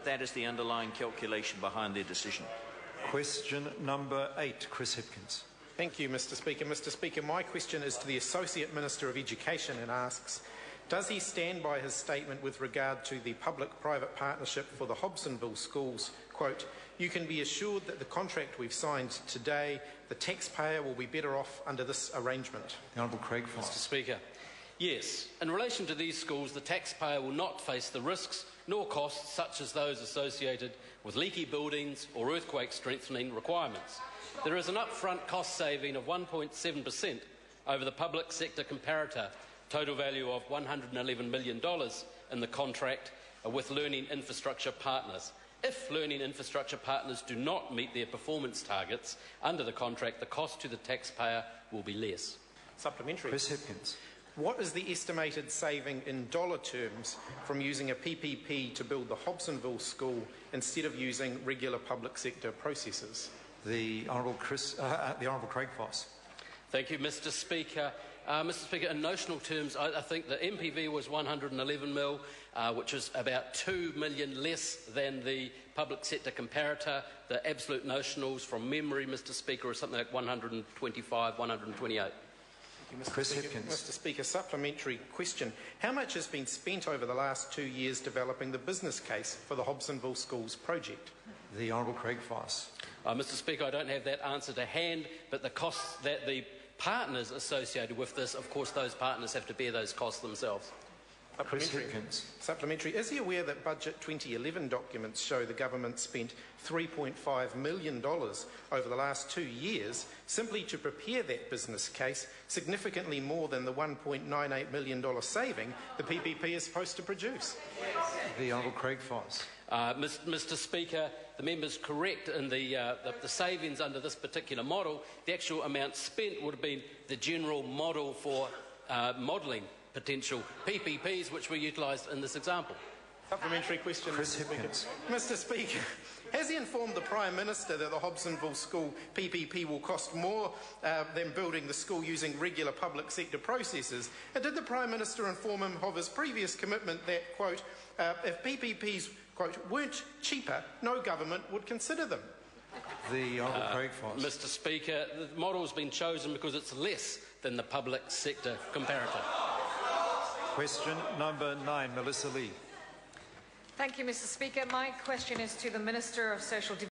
that is the underlying calculation behind their decision. Question number 8, Chris Hipkins. Thank you, Mr Speaker. Mr Speaker, my question is to the Associate Minister of Education and asks, does he stand by his statement with regard to the public-private partnership for the Hobsonville schools? Quote, you can be assured that the contract we've signed today, the taxpayer will be better off under this arrangement. The Honourable Craig Foss. Mr Speaker, yes. In relation to these schools, the taxpayer will not face the risks nor costs such as those associated with leaky buildings or earthquake strengthening requirements. There is an upfront cost saving of 1.7% over the public sector comparator, total value of $111 million in the contract with learning infrastructure partners. If learning infrastructure partners do not meet their performance targets under the contract, the cost to the taxpayer will be less. Supplementary. Chris Hipkins. What is the estimated saving in dollar terms from using a PPP to build the Hobsonville school instead of using regular public sector processes? The Honourable Craig Foss. Thank you, Mr Speaker. Mr Speaker, in notional terms, I think the MPV was $111 million, which is about $2 million less than the public sector comparator. The absolute notionals from memory, Mr Speaker, are something like 125, 128. Chris Hipkins. Mr Speaker, supplementary question. How much has been spent over the last 2 years developing the business case for the Hobsonville Schools project? The Honourable Craig Foss. Mr Speaker, I don't have that answer to hand, but the costs that the partners associated with this, of course, those partners have to bear those costs themselves. Chris Hipkins. Supplementary. Is he aware that Budget 2011 documents show the government spent $3.5 million over the last 2 years simply to prepare that business case, significantly more than the $1.98 million saving the PPP is supposed to produce? The Honourable Craig Foss. Mr Speaker, the member is correct in the savings under this particular model. The actual amount spent would have been the general model for modelling potential PPPs which were utilised in this example. Supplementary question. Chris Hipkins. Mr Speaker, has he informed the Prime Minister that the Hobsonville School PPP will cost more than building the school using regular public sector processes? And did the Prime Minister inform him of his previous commitment that, quote, if PPPs, quote, weren't cheaper, no government would consider them? The Honourable Craig Foss. Mr Speaker, the model has been chosen because it's less than the public sector comparator. Question number 9, Melissa Lee. Thank you, Mr Speaker. My question is to the Minister of Social Development.